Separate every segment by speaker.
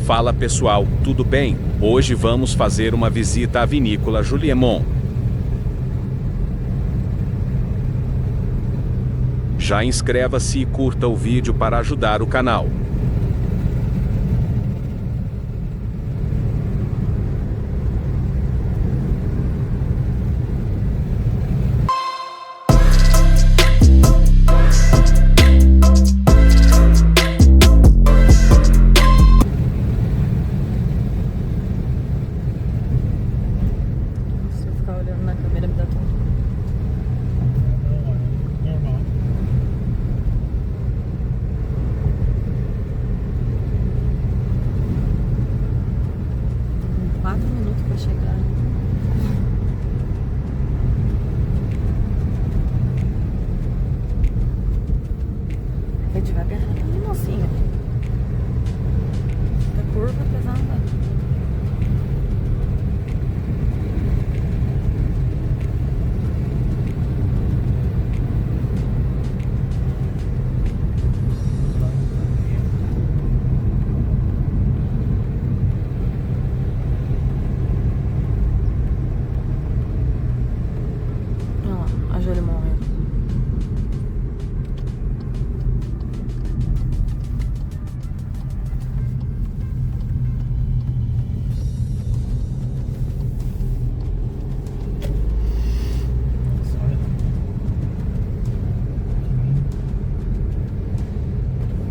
Speaker 1: Fala pessoal, tudo bem? Hoje vamos fazer uma visita à vinícola Juliemont. Já inscreva-se e curta o vídeo para ajudar o canal.
Speaker 2: Se eu ficar olhando na câmera me dá tonto.
Speaker 3: Normal.
Speaker 2: 4 minutos pra chegar. Vai devagar, mocinha. Da curva pesada. Olha lá, a Júlia morreu.
Speaker 3: Olha.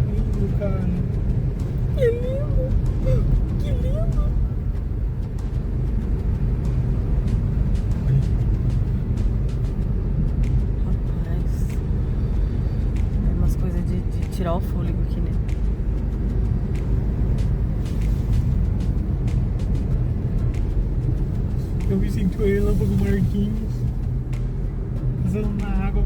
Speaker 3: Que lindo, cara.
Speaker 2: Que lindo! Que lindo! Rapaz, é umas coisas de tirar o fôlego aqui, né?
Speaker 3: Eu me sinto o Relâmpago Marquinhos pisando na água.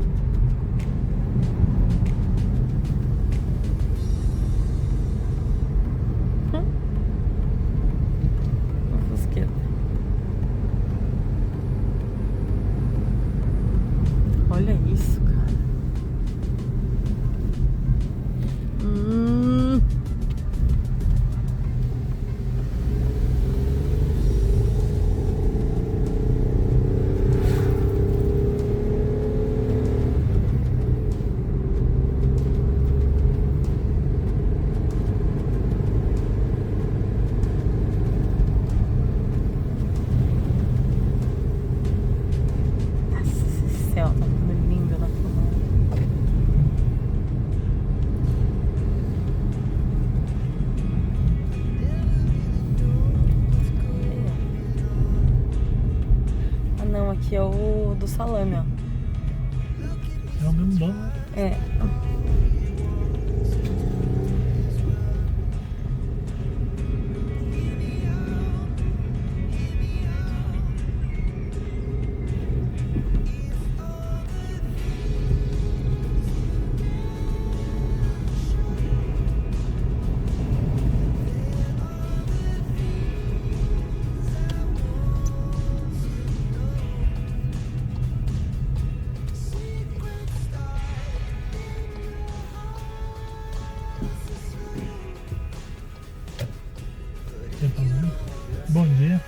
Speaker 2: Uma fosqueta. Olha isso, cara. Nossa, esse céu tá ficando lindo na filmagem. Ah não, aqui é o do salame, ó.
Speaker 3: É o mesmo dono.
Speaker 2: É.
Speaker 3: Bom dia.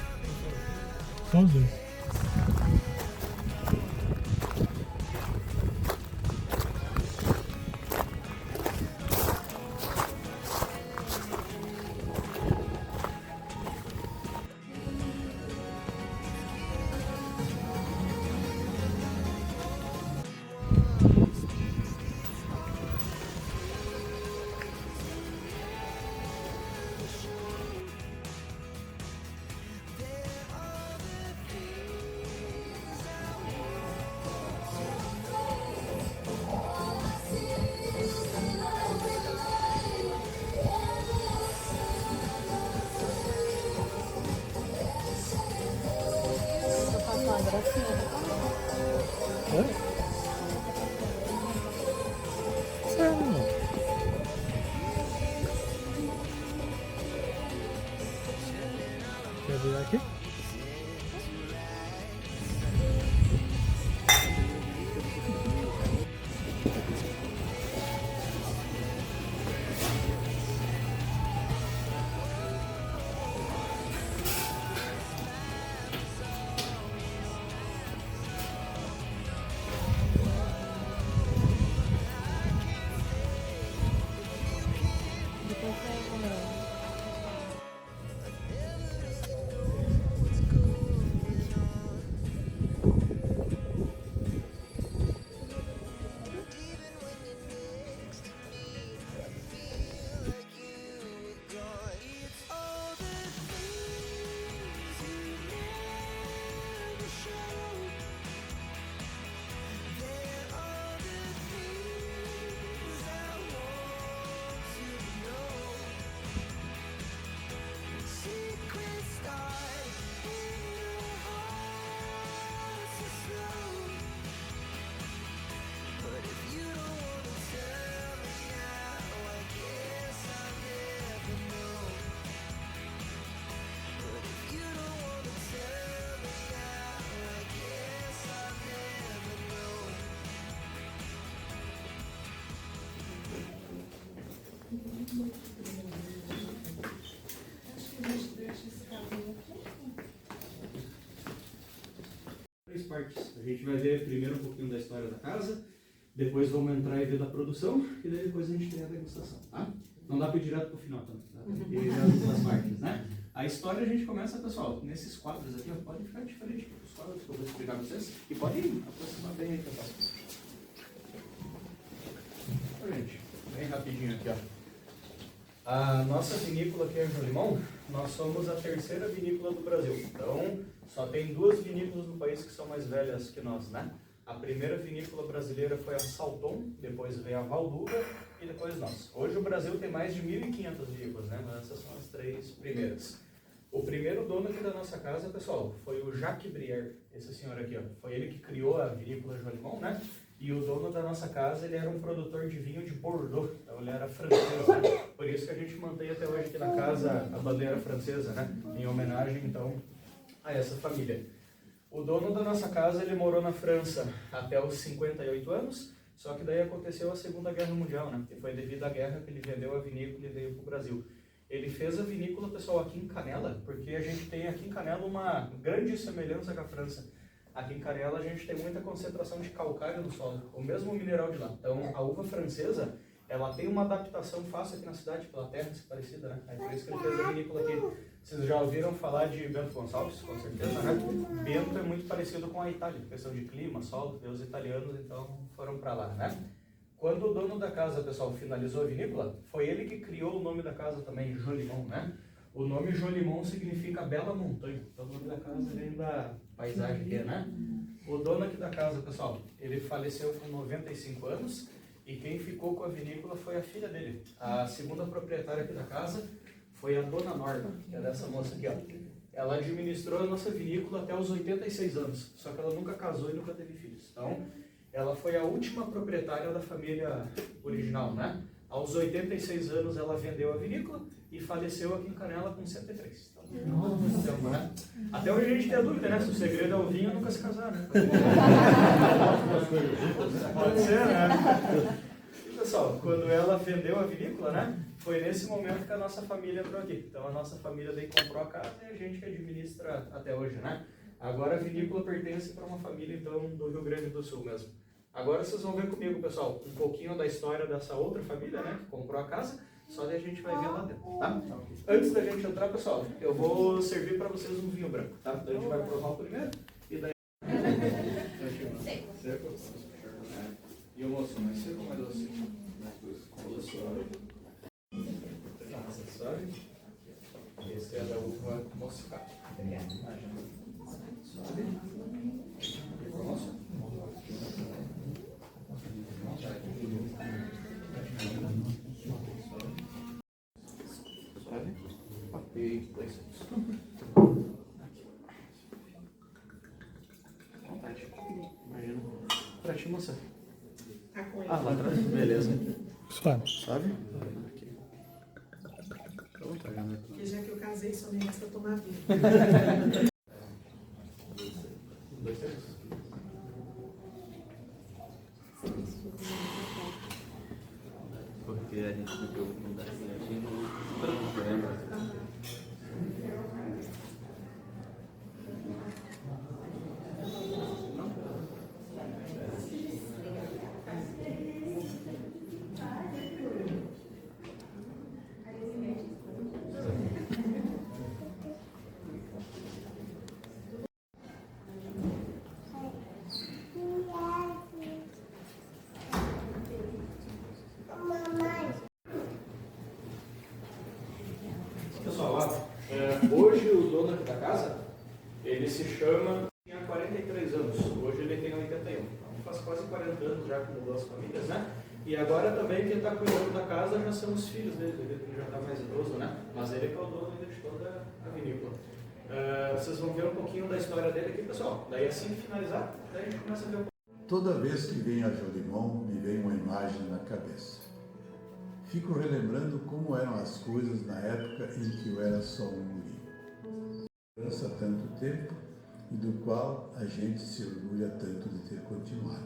Speaker 3: Só os dois.
Speaker 2: Vou passar uma gracinha.
Speaker 3: Oi? Sério? Quer virar aqui?
Speaker 4: Três partes. A gente vai ver primeiro um pouquinho da história da casa, depois vamos entrar e ver da produção, e daí depois a gente tem a degustação, tá? Não dá para ir direto pro final também, tá? Tem que ir as partes, né? A história a gente começa, pessoal, nesses quadros aqui, ó, pode ficar diferente dos quadros que eu vou explicar para vocês, e pode ir aproximar bem aí, pessoal. Gente, bem rapidinho aqui, ó. A nossa vinícola aqui em Jolimão, nós somos a terceira vinícola do Brasil. Então, só tem duas vinícolas no país que são mais velhas que nós, né? A primeira vinícola brasileira foi a Salton, depois veio a Valduga e depois nós. Hoje o Brasil tem mais de 1.500 vinícolas, né? Mas essas são as três primeiras. O primeiro dono aqui da nossa casa, pessoal, foi o Jacques Brière, esse senhor aqui, ó. Foi ele que criou a vinícola Jolimão, né? E o dono da nossa casa, ele era um produtor de vinho de Bordeaux, então ele era francês, né? Por isso que a gente mantém até hoje aqui na casa a bandeira francesa, né? Em homenagem, então, a essa família. O dono da nossa casa, ele morou na França até os 58 anos, só que daí aconteceu a Segunda Guerra Mundial, né? E foi devido à guerra que ele vendeu a vinícola e veio para o Brasil. Ele fez a vinícola, pessoal, aqui em Canela, porque a gente tem aqui em Canela uma grande semelhança com a França. Aqui em Canela a gente tem muita concentração de calcário no solo, o mesmo mineral de lá. Então a uva francesa, ela tem uma adaptação fácil aqui na cidade, pela terra ser parecida, né? É por isso que ele fez a vinícola aqui. Vocês já ouviram falar de Bento Gonçalves, com certeza, né? Bento é muito parecido com a Itália, questão de clima, solo, os italianos então foram para lá, né? Quando o dono da casa, pessoal, finalizou a vinícola, foi ele que criou o nome da casa também, Jolimão, né? O nome Jolimão significa Bela Montanha, então o nome da casa vem da paisagem aqui, né? O dono aqui da casa, pessoal, ele faleceu com 95 anos e quem ficou com a vinícola foi a filha dele. A segunda proprietária aqui da casa foi a dona Norma, que é dessa moça aqui, ó. Ela administrou a nossa vinícola até os 86 anos, só que ela nunca casou e nunca teve filhos. Então, ela foi a última proprietária da família original, né? Aos 86 anos ela vendeu a vinícola e faleceu aqui em Canela com 103. Então, né? Até hoje a gente tem a dúvida, né? Se o segredo é o vinho, nunca se casar, né? Pode ser, né? E, pessoal, quando ela vendeu a vinícola, né? Foi nesse momento que a nossa família entrou aqui. Então a nossa família daí comprou a casa e a gente que administra até hoje, né? Agora a vinícola pertence para uma família, então, do Rio Grande do Sul mesmo. Agora vocês vão ver comigo, pessoal, um pouquinho da história dessa outra família, né, que comprou a casa, só daí a gente vai ver lá dentro, tá? Antes da gente entrar, pessoal, eu vou servir para vocês um vinho branco, tá? Então a gente vai provar o primeiro e daí... Seco. E o moço, mais seco ou mais doce? Suave. Esse é da uva moscada. Suave. E o moço? Suave. E 2 segundos. Vontade. Imagina. Pra ti, moça. Ah, lá atrás? Beleza.
Speaker 3: Suave.
Speaker 4: Suave? Aqui.
Speaker 5: Porque já que eu casei, só me resta tomar vinho.
Speaker 4: 2 segundos.
Speaker 6: Porque a gente não tem oportunidade de no programa.
Speaker 4: Pessoal, hoje o dono aqui da casa, ele se chama, tinha 43 anos, hoje ele tem 81, então faz quase 40 anos já que mudou as famílias, né? E agora também quem está cuidando da casa já são os filhos dele, ele já está mais idoso, né? Mas ele que é o dono ainda de toda a vinícola. Vocês vão ver um pouquinho da história dele aqui, pessoal. Daí assim que finalizar, daí a gente começa a ver um pouco.
Speaker 7: Toda vez que venho a Jolimão, me vem uma imagem na cabeça. Fico relembrando como eram as coisas na época em que eu era só um guri. Há tanto tempo e do qual a gente se orgulha tanto de ter continuado.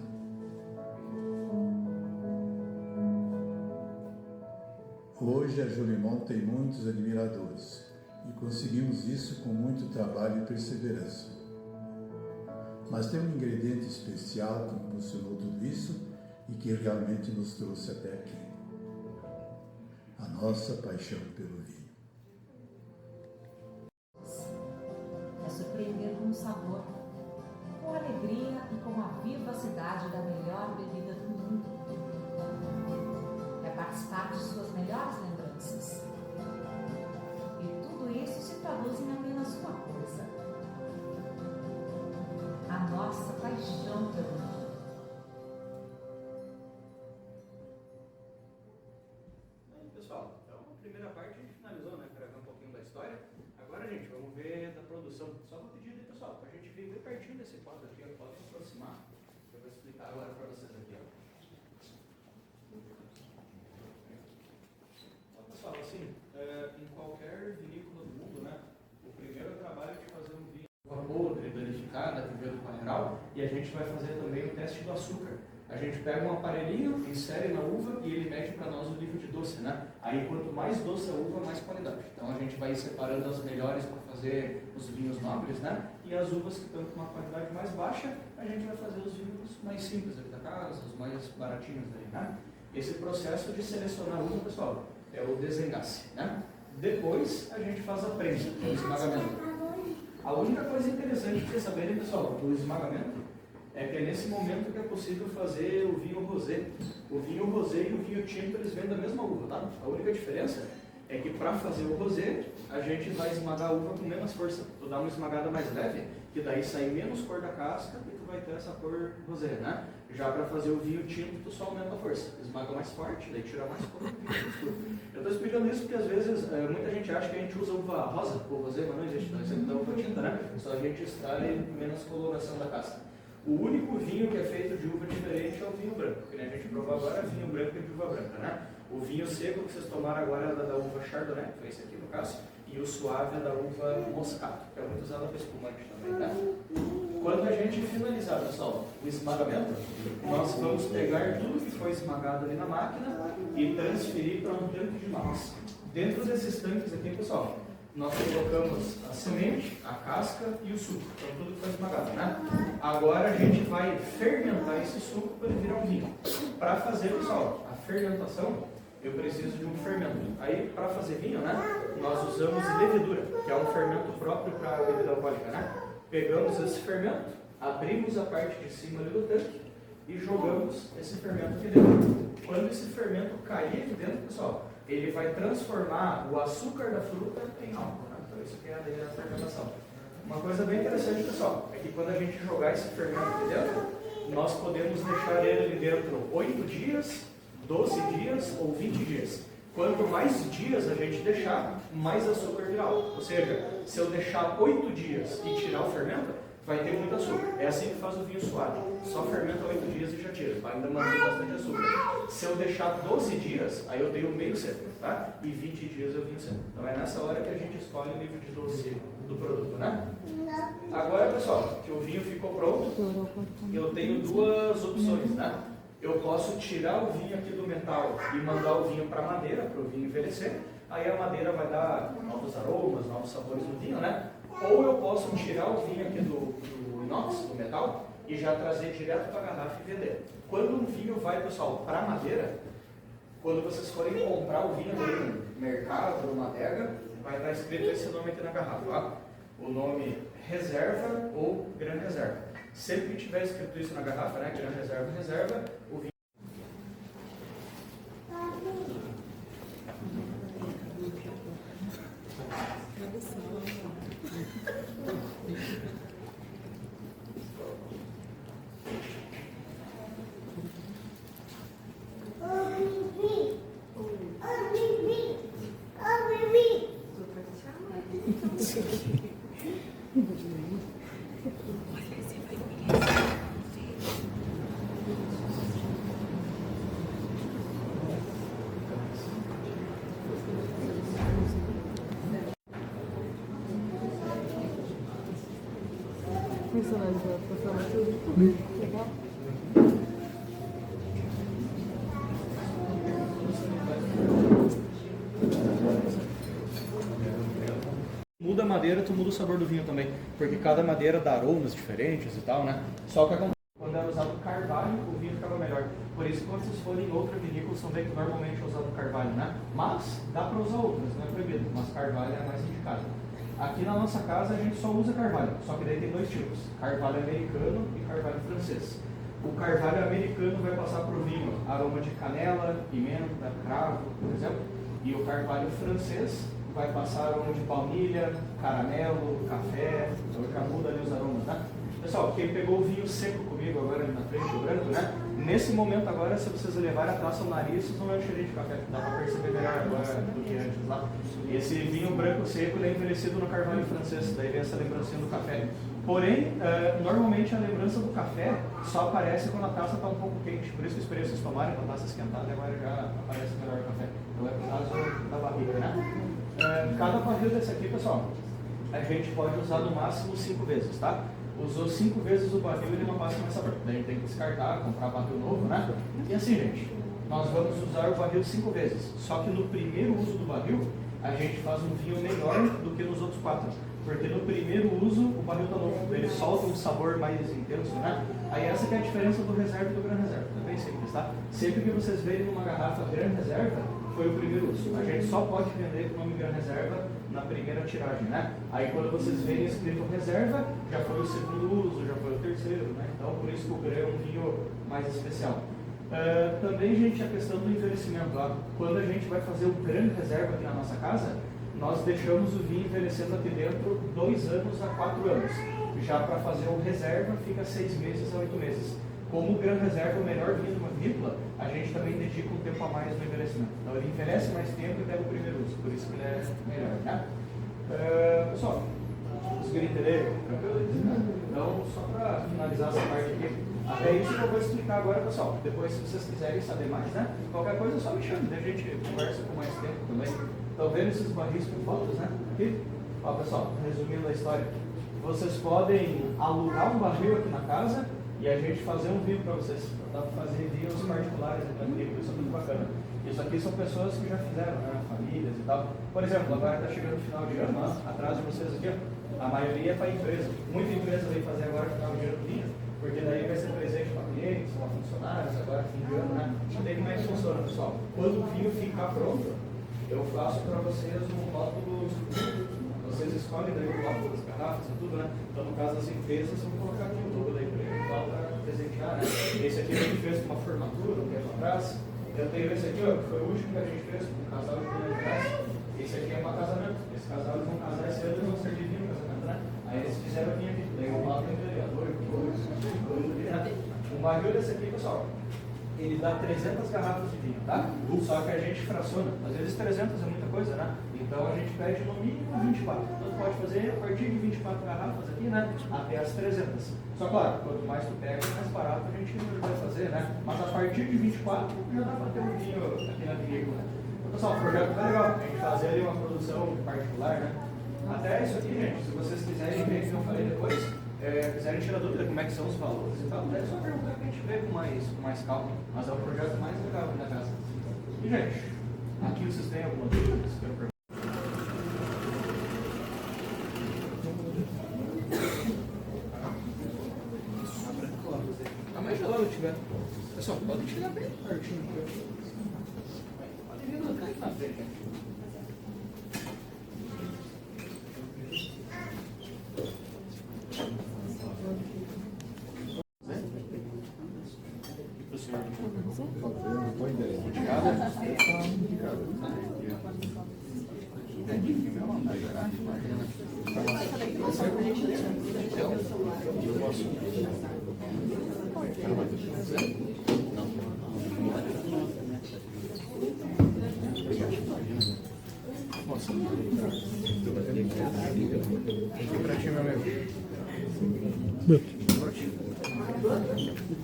Speaker 7: Hoje a Jolimon tem muitos admiradores e conseguimos isso com muito trabalho e perseverança. Mas tem um ingrediente especial que impulsionou tudo isso e que realmente nos trouxe até aqui: a nossa paixão pelo vinho.
Speaker 8: É surpreender com o sabor, com a alegria e com a vivacidade da melhor bebida do mundo. É participar de suas melhores lembranças. E tudo isso se traduz em apenas uma coisa: a nossa paixão pelo vinho.
Speaker 4: Pessoal, então a primeira parte a gente finalizou, né? Para ver um pouquinho da história. Agora, gente, vamos ver da produção. Só vou pedir ali, pessoal, para a gente vir bem pertinho desse quadro aqui, pode se aproximar. Eu vou explicar agora para vocês aqui, ó. Então, pessoal, assim, em qualquer vinícola do mundo, né? O primeiro trabalho é de fazer um vinho podre, danificado, viveiro mineral, e a gente vai fazer também o teste do açúcar. A gente pega um aparelhinho, insere na uva e ele mede para nós o nível de doce, né? Aí quanto mais doce a uva, mais qualidade. Então a gente vai separando as melhores para fazer os vinhos nobres, né? E as uvas que estão com uma qualidade mais baixa, a gente vai fazer os vinhos mais simples aqui da casa, os mais baratinhos aí, né? Esse processo de selecionar a uva, pessoal, é o desengace, né? Depois a gente faz a prensa, que é o esmagamento. A única coisa interessante de vocês saberem, pessoal, do esmagamento é que é nesse momento que é possível fazer o vinho rosé. O vinho rosé e o vinho tinto, eles vêm da mesma uva, tá? A única diferença é que para fazer o rosé, a gente vai esmagar a uva com menos força. Tu dá uma esmagada mais leve, que daí sai menos cor da casca e tu vai ter essa cor rosé, né? Já para fazer o vinho tinto, tu só aumenta a força. Esmaga mais forte, daí tira mais cor do vinho escuro. Eu estou explicando isso porque às vezes muita gente acha que a gente usa uva rosa ou rosé, mas não existe, nós sempre dá uva tinta, né? Só a gente extrai menos coloração da casca. O único vinho que é feito de uva diferente é o vinho branco, que a gente provou agora é vinho branco e de uva branca, né? O vinho seco que vocês tomaram agora é da uva Chardonnay, que foi esse aqui no caso, e o suave é da uva Moscato, que é muito usado para espumante também, tá? Quando a gente finalizar, pessoal, o esmagamento, nós vamos pegar tudo que foi esmagado ali na máquina e transferir para um tanque de massa. Dentro desses tanques aqui, pessoal, nós colocamos a semente, a casca e o suco, então tudo que foi esmagado, né? Agora a gente vai fermentar esse suco para ele virar um vinho. Para fazer, pessoal, a fermentação, eu preciso de um fermento. Aí, para fazer vinho, né, nós usamos levedura, que é um fermento próprio para a bebida alcoólica, né? Pegamos esse fermento, abrimos a parte de cima ali do tanque e jogamos esse fermento aqui dentro. Quando esse fermento cair aqui dentro, pessoal, ele vai transformar o açúcar da fruta em álcool, né? Então isso aqui é a fermentação. Uma coisa bem interessante, pessoal, é que quando a gente jogar esse fermento aqui dentro, nós podemos deixar ele ali dentro 8 dias, 12 dias ou 20 dias. Quanto mais dias a gente deixar, mais açúcar virá. Ou seja, se eu deixar 8 dias e tirar o fermento, vai ter muito açúcar. É assim que faz o vinho suave. Só fermenta 8 dias e já tira. Vai ainda manter bastante açúcar. Se eu deixar 12 dias, aí eu tenho meio seco, tá? E 20 dias eu vinho seco. Então é nessa hora que a gente escolhe o nível de doce do produto, né? Agora, pessoal, que o vinho ficou pronto, eu tenho duas opções, né? Eu posso tirar o vinho aqui do metal e mandar o vinho para a madeira, para o vinho envelhecer. Aí a madeira vai dar novos aromas, novos sabores do vinho, né? Ou eu posso tirar o vinho aqui do inox, do metal, e já trazer direto para a garrafa e vender. Quando um vinho vai, pessoal, para a madeira, quando vocês forem comprar o vinho no mercado, numa adega, vai estar escrito esse nome aqui na garrafa, tá? O nome reserva ou gran reserva. Sempre que tiver escrito isso na garrafa, né, gran reserva, reserva, o vinho.
Speaker 2: Personagem da tudo. Legal.
Speaker 4: madeira, tu muda o sabor do vinho também, porque cada madeira dá aromas diferentes e tal, né? Só que quando era usado carvalho, o vinho ficava melhor. Por isso, quando vocês forem em outra vinícola, são bem que normalmente é usado carvalho, né? Mas dá para usar outras, não é proibido, mas carvalho é mais indicado. Aqui na nossa casa a gente só usa carvalho, só que daí tem dois tipos, carvalho americano e carvalho francês. O carvalho americano vai passar para o vinho aroma de canela, pimenta, cravo, por exemplo, e o carvalho francês vai passar aroma de baunilha, caramelo, café, então já muda ali os aromas, né? Pessoal, quem pegou o vinho seco comigo agora ali na frente, o branco, né? Nesse momento agora, se vocês levarem a taça ao nariz, vocês vão ver o cheirinho de café, dá para perceber melhor agora do que antes lá. E esse vinho branco seco, ele é envelhecido no carvalho francês, daí vem essa lembrancinha do café. Porém, normalmente a lembrança do café só aparece quando a taça está um pouco quente, por isso que eu esperei vocês tomarem com a taça esquentada e agora já aparece melhor o café. Então é por causa da barriga, né? Cada barril desse aqui, pessoal, a gente pode usar no máximo 5 vezes, tá? Usou 5 vezes o barril, ele não passa mais sabor. Daí tem que descartar, comprar barril novo, né? E assim, gente, nós vamos usar o barril 5 vezes. Só que no primeiro uso do barril, a gente faz um vinho melhor do que nos outros 4. Porque no primeiro uso, o barril está novo, ele solta um sabor mais intenso, né? Aí essa que é a diferença do reserva e do gran reserva. É bem simples, tá? Sempre que vocês verem uma garrafa gran reserva, foi o primeiro uso. A gente só pode vender com o nome gran reserva na primeira tiragem, né? Aí quando vocês verem escrito reserva, já foi o segundo uso, já foi o terceiro, né? Então por isso que o gran é um vinho mais especial. Também, gente, a questão do envelhecimento. Ó. Quando a gente vai fazer o gran reserva aqui na nossa casa, nós deixamos o vinho envelhecendo aqui dentro 2 anos a 4 anos. Já para fazer o reserva, fica 6 meses a 8 meses. Como o gran reserva é o melhor vinho de uma vinícola, a gente também dedica um tempo a mais no envelhecimento. Então ele envelhece mais tempo e pega o primeiro uso, por isso que ele é melhor, né? Pessoal, conseguiram entender? Então, só para finalizar essa parte aqui, até isso que eu vou explicar agora, pessoal. Depois, se vocês quiserem saber mais, né? Qualquer coisa, só me chame, daí a gente conversa com mais tempo também. Estão vendo esses barris com fotos, né? Aqui. Ó, pessoal, resumindo a história, vocês podem alugar um barril aqui na casa e a gente fazer um vinho para vocês. Dá para fazer vinhos particulares aqui na vinícola, isso é muito bacana. Isso aqui são pessoas que já fizeram, né? Famílias e tal. Por exemplo, agora está chegando o final de ano, ó, atrás de vocês aqui, ó, a maioria é para empresa. Muita empresa vem fazer agora final de ano vinho, porque daí vai ser presente para clientes, para funcionários, agora fim de ano, né? E daí como é que funciona, pessoal? Quando o vinho ficar pronto, eu faço para vocês um rótulo. Vocês escolhem daí o rótulo das garrafas e tudo, né? Então, no caso das empresas, eu vou colocar aqui o logo da empresa e tal para presentear, né? Esse aqui a gente fez com uma formatura, um tempo atrás. Eu tenho esse aqui, ó, que foi o último que a gente fez com um casal de Minas Gerais. Esse aqui é para casamento. Esse casal eles vão casar esse ano e vão servir vinho no casamento, né? Aí eles fizeram vinho aqui. Daí eu falo com o vereador, um barril desse aqui, pessoal, ele dá 300 garrafas de vinho, tá? Só que a gente fraciona. Às vezes 300 é muita coisa, né? Então a gente pede no mínimo 24. Então pode fazer a partir de 24 garrafas aqui, né? Até as 300. Só claro, quanto mais tu pega, mais barato a gente vai fazer, né? Mas a partir de 24 já dá para ter um vinho aqui na vinícola. Então, pessoal, o projeto tá legal. A gente fazer ali uma produção particular, né? Até isso aqui, gente, se vocês quiserem ver, que eu falei depois, quiserem tirar dúvida como é que são os valores e tal, é só perguntar que a gente vê com mais calma. Mas é o projeto mais legal aqui da casa. E, gente, aqui vocês têm alguma dúvida? Vocês querem perguntar? Mais gelado tiver. Pessoal, podem chegar bem pertinho aqui. Podem vir aqui na frente.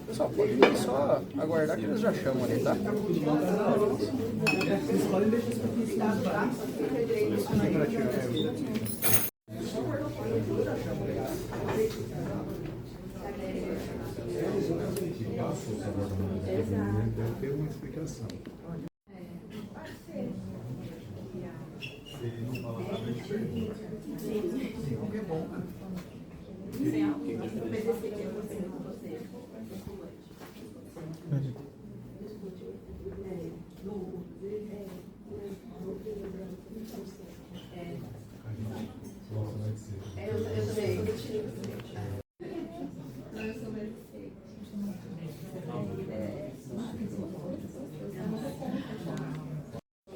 Speaker 4: Pessoal, pode só aguardar que eles já chamam ali, tá? Vocês podem deixar isso aqui em casa, tá?
Speaker 7: Deve ter uma explicação. Se ele não falar nada, a gente pergunta.
Speaker 4: bom, né?
Speaker 2: Sem álcool.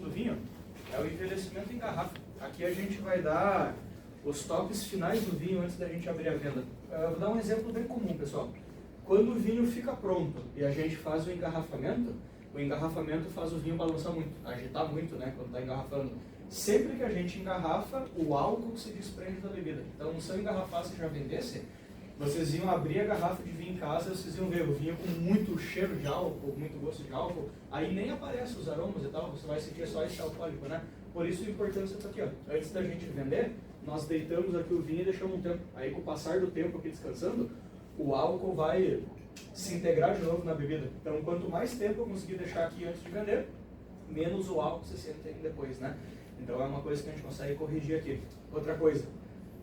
Speaker 4: Do vinho é o envelhecimento em garrafa. Aqui a gente vai dar os toques finais do vinho antes da gente abrir a venda. Eu vou dar um exemplo bem comum, pessoal. Quando o vinho fica pronto e a gente faz o engarrafamento faz o vinho balançar muito, agitar muito, né, quando está engarrafando. Sempre que a gente engarrafa, o álcool se desprende da bebida. Então, se eu engarrafasse e já vendesse, vocês iam abrir a garrafa de vinho em casa e vocês iam ver o vinho com muito cheiro de álcool, muito gosto de álcool, aí nem aparece os aromas e tal, você vai sentir só esse alcoólico, né? Por isso a importância está aqui, ó. Antes da gente vender, nós deitamos aqui o vinho e deixamos um tempo. Aí com o passar do tempo aqui descansando, o álcool vai se integrar de novo na bebida. Então, quanto mais tempo eu conseguir deixar aqui antes de vender, menos o álcool se sente depois, né? Então é uma coisa que a gente consegue corrigir aqui. Outra coisa,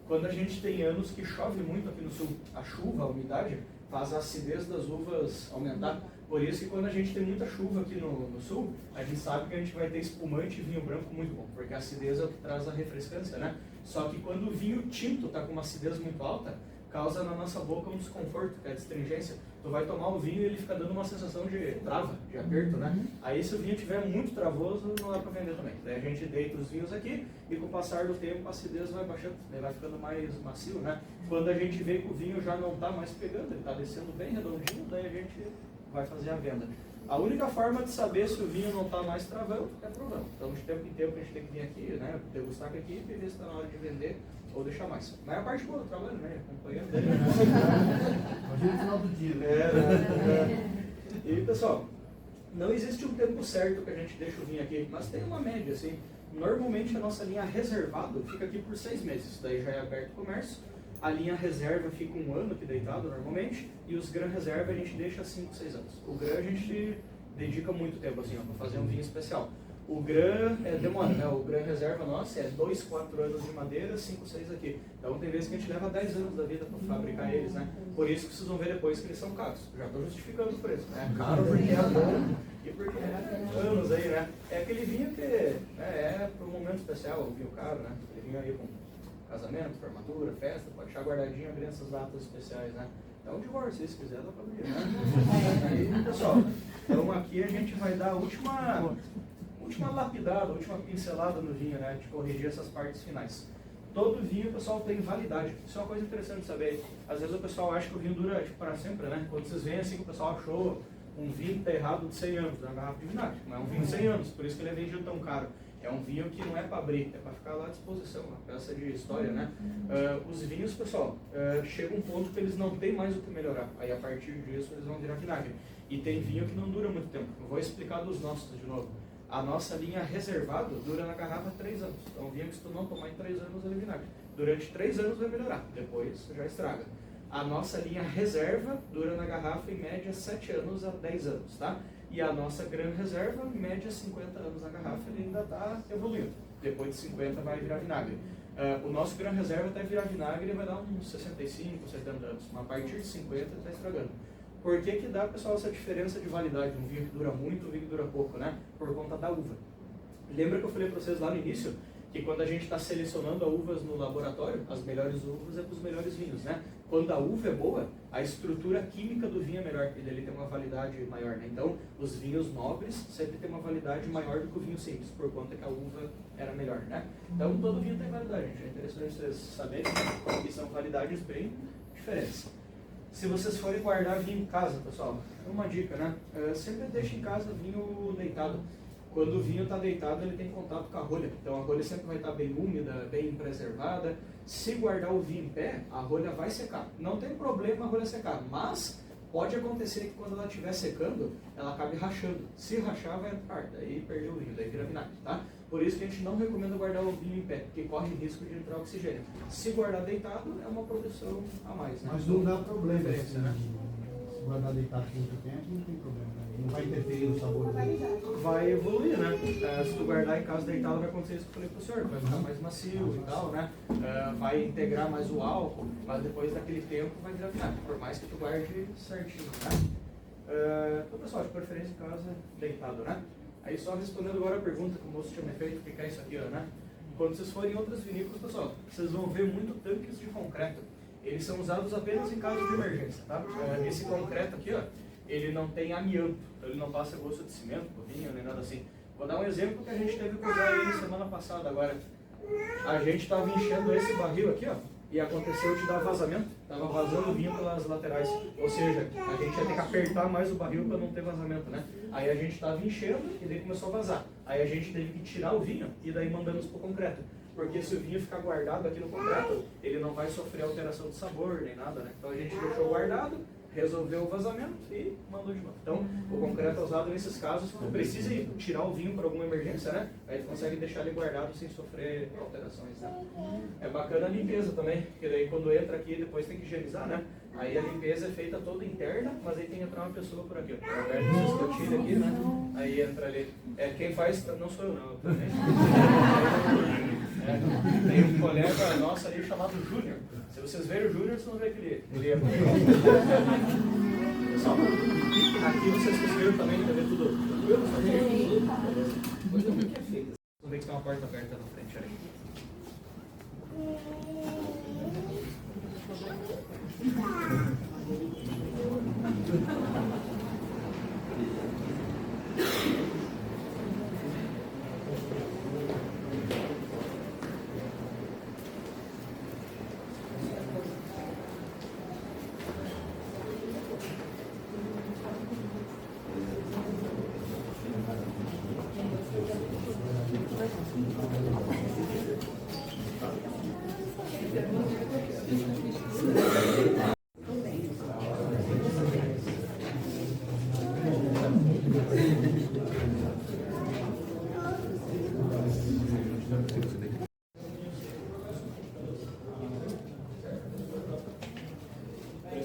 Speaker 4: quando a gente tem anos que chove muito aqui no sul, a chuva, a umidade, faz a acidez das uvas aumentar. Por isso que quando a gente tem muita chuva aqui no sul, a gente sabe que a gente vai ter espumante e vinho branco muito bom, porque a acidez é o que traz a refrescância, né? Só que quando o vinho tinto está com uma acidez muito alta, causa na nossa boca um desconforto, que é a astringência. Tu vai tomar o vinho e ele fica dando uma sensação de trava, de aperto, né? Aí se o vinho estiver muito travoso, não dá para vender também. Daí a gente deita os vinhos aqui e com o passar do tempo a acidez vai baixando, daí vai ficando mais macio, né? Quando a gente vê que o vinho já não está mais pegando, ele está descendo bem redondinho, daí a gente vai fazer a venda. A única forma de saber se o vinho não está mais travando é provando. Então de tempo em tempo a gente tem que vir aqui, né? Degustar com a equipe e ver se está na hora de vender ou deixar mais. Mas é a parte boa do trabalho, né? Acompanhando.
Speaker 3: Imagina no final do dia, né?
Speaker 4: E pessoal, não existe um tempo certo que a gente deixa o vinho aqui, mas tem uma média, assim. Normalmente a nossa linha reservado fica aqui por 6 meses, daí já é aberto o comércio. A linha reserva fica 1 ano aqui deitado normalmente, e os Gran Reserva a gente deixa 5, 6 anos. O Gran a gente dedica muito tempo assim, para fazer um vinho especial. O Gran demora, né? O Gran Reserva nosso é 2, 4 anos de madeira, 5, 6 aqui. Então tem vezes que a gente leva 10 anos da vida para fabricar eles, né? Por isso que vocês vão ver depois que eles são caros. Já estou justificando o preço, né? Caro porque é bom e porque é anos aí, né? É aquele vinho que é para um momento especial, o vinho caro, né? Aquele vinho aí com casamento, formatura, festa, pode deixar guardadinho abrir essas datas especiais, né? É um divórcio, se quiser dá para abrir, né? Aí, pessoal, então aqui a gente vai dar a última lapidada, a última pincelada no vinho, né? De corrigir essas partes finais. Todo vinho, pessoal, tem validade. Isso é uma coisa interessante de saber. Às vezes o pessoal acha que o vinho dura para sempre, né? Quando vocês veem assim que o pessoal achou um vinho que está errado de 100 anos, na garrafa de vinagre. Não é um vinho de 100 anos, por isso que ele é vendido tão caro. É um vinho que não é para abrir, é para ficar lá à disposição, uma peça de história, né? Os vinhos, pessoal, chega um ponto que eles não têm mais o que melhorar. Aí a partir disso eles vão virar vinagre. E tem vinho que não dura muito tempo. Eu vou explicar dos nossos de novo. A nossa linha reservado dura na garrafa 3 anos. Então o vinho que se tu não tomar em 3 anos ele é vinagre. Durante 3 anos vai melhorar, depois já estraga. A nossa linha reserva dura na garrafa em média 7 anos a 10 anos, tá? E a nossa Gran Reserva, em média 50 anos na garrafa, ele ainda está evoluindo. Depois de 50 vai virar vinagre. O nosso Gran Reserva até virar vinagre ele vai dar uns 65, 70 anos. Mas a partir de 50 ele está estragando. Por que dá, pessoal, essa diferença de validade? Um vinho que dura muito, um vinho que dura pouco, né? Por conta da uva. Lembra que eu falei para vocês lá no início que quando a gente está selecionando uvas no laboratório, as melhores uvas é para os melhores vinhos, né? Quando a uva é boa, a estrutura química do vinho é melhor, ele tem uma validade maior, né? Então, os vinhos nobres sempre têm uma validade maior do que o vinho simples, por conta que a uva era melhor, né? Então, todo vinho tem validade, gente. É interessante vocês saberem que são validades bem diferentes. Se vocês forem guardar vinho em casa, pessoal, uma dica, né? Sempre deixe em casa vinho deitado. Quando o vinho está deitado, ele tem contato com a rolha. Então a rolha sempre vai estar bem úmida, bem preservada. Se guardar o vinho em pé, a rolha vai secar. Não tem problema a rolha secar, mas pode acontecer que quando ela estiver secando, ela acabe rachando. Se rachar, vai entrar. Daí perdeu o vinho, daí vira vinagre, tá? Por isso que a gente não recomenda guardar o vinho em pé, porque corre risco de entrar oxigênio. Se guardar deitado, é uma produção a mais, né?
Speaker 3: Mas não dá problema,
Speaker 4: diferença, né?
Speaker 3: Se guardar deitado por muito tempo, não tem problema, né? Não vai interferir no sabor.
Speaker 4: Vai evoluir, né? Se tu guardar em casa deitado, vai acontecer isso que eu falei pro senhor, vai ficar mais macio e tal, né? Vai integrar mais o álcool, mas depois daquele tempo vai virar, por mais que tu guarde certinho, né? Então, pessoal, de preferência em casa, deitado, né? Aí só respondendo agora a pergunta que o moço tinha me feito, o que é isso aqui, ó, né? Quando vocês forem em outras vinícolas, pessoal, vocês vão ver muito tanques de concreto. Eles são usados apenas em casos de emergência, tá? Esse concreto aqui, ó, ele não tem amianto, então ele não passa gosto de cimento, vinho, nem nada assim. Vou dar um exemplo que a gente teve que usar aí semana passada agora. A gente estava enchendo esse barril aqui, ó, e aconteceu de dar vazamento, estava vazando vinho pelas laterais. Ou seja, a gente ia ter que apertar mais o barril para não ter vazamento, né? Aí a gente estava enchendo e daí começou a vazar. Aí a gente teve que tirar o vinho e daí mandamos para o concreto. Porque se o vinho ficar guardado aqui no concreto, ele não vai sofrer alteração de sabor nem nada, né? Então a gente deixou guardado, resolveu o vazamento e mandou de novo. Então, o concreto é usado nesses casos que tu precisa tirar o vinho por alguma emergência, né? Aí tu consegue deixar ele guardado sem sofrer alterações, né? É bacana a limpeza também, porque daí quando entra aqui, depois tem que higienizar, né? Aí a limpeza é feita toda interna, mas aí tem que entrar uma pessoa por aqui, ó. Aberta essa escotilha aqui, né? Aí entra ali. Quem faz, não sou eu não, também. Tem um colega nosso ali chamado Júnior. Se vocês verem o Júnior, vocês vão ver que ele é muito. Pessoal, aqui vocês conseguiram também ver tudo tranquilo? Coisa muito que é feita. Vamos ver que tem uma porta aberta na frente ali.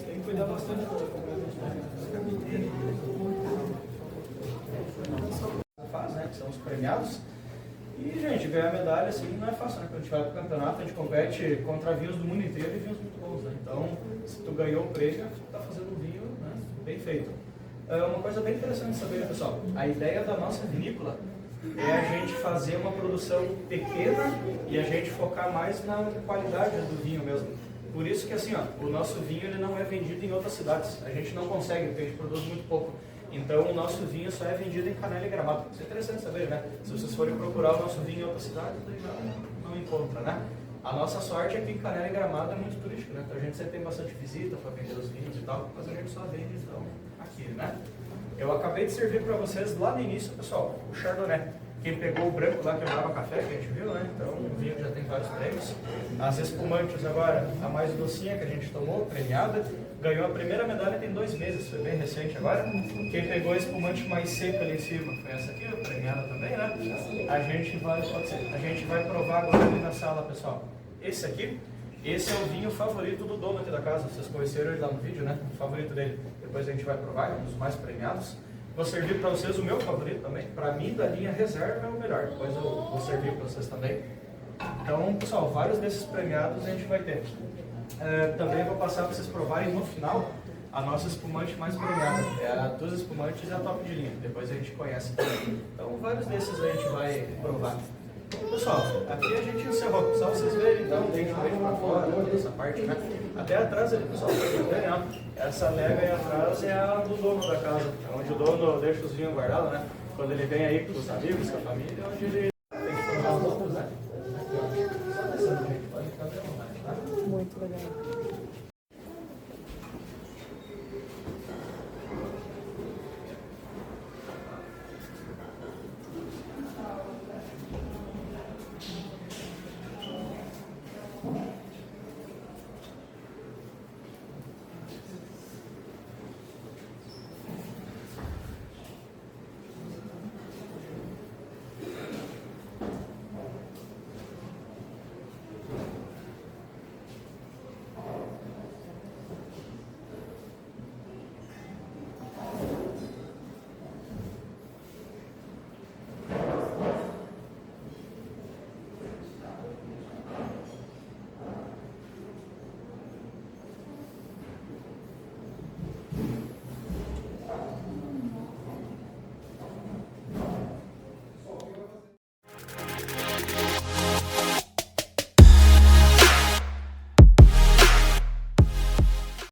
Speaker 4: Tem que cuidar bastante faz, né? Que são os premiados. E, gente, ganhar medalha assim não é fácil, né? Quando a gente vai pro campeonato, a gente compete contra vinhos do mundo inteiro e vinhos muito bons, né? Então, se tu ganhou o prêmio, tu tá fazendo um vinho, né, bem feito. Uma coisa bem interessante de saber, pessoal, a ideia da nossa vinícola é a gente fazer uma produção pequena e a gente focar mais na qualidade do vinho mesmo. Por isso que, assim, ó, o nosso vinho ele não é vendido em outras cidades. A gente não consegue, porque a gente produz muito pouco. Então, o nosso vinho só é vendido em Canela e Gramado. Isso é interessante saber, né? Se vocês forem procurar o nosso vinho em outras cidades, não encontra, né? A nossa sorte é que Canela e Gramado é muito turístico, né? Então, a gente sempre tem bastante visita para vender os vinhos e tal, mas a gente só vende, então, aqui, né? Eu acabei de servir para vocês lá no início, pessoal, o Chardonnay. Quem pegou o branco lá que eu dava café, que a gente viu, né? Então, o vinho já tem vários prêmios. As espumantes agora, a mais docinha que a gente tomou, premiada, ganhou a primeira medalha tem 2 meses, foi bem recente agora. Quem pegou a espumante mais seca ali em cima foi essa aqui, premiada também, né? A gente vai provar agora ali na sala, pessoal. Esse aqui, esse é o vinho favorito do dono aqui da casa. Vocês conheceram ele lá no vídeo, né? O favorito dele. Depois a gente vai provar, é um dos mais premiados. Vou servir para vocês o meu favorito também. Para mim, da linha reserva é o melhor. Depois eu vou servir para vocês também. Então, pessoal, vários desses premiados a gente vai ter. Também vou passar para vocês provarem no final a nossa espumante mais premiada. É a dos espumantes e a top de linha. Depois a gente conhece também. Então, vários desses a gente vai provar. Pessoal, aqui a gente encerrou. Só vocês verem, então, deixa o vídeo para fora, essa parte, né? Até atrás ali, pessoal, essa lega aí atrás é a do dono da casa, onde o dono deixa os vinhos guardados, né? Quando ele vem aí com os amigos, com a família, onde ele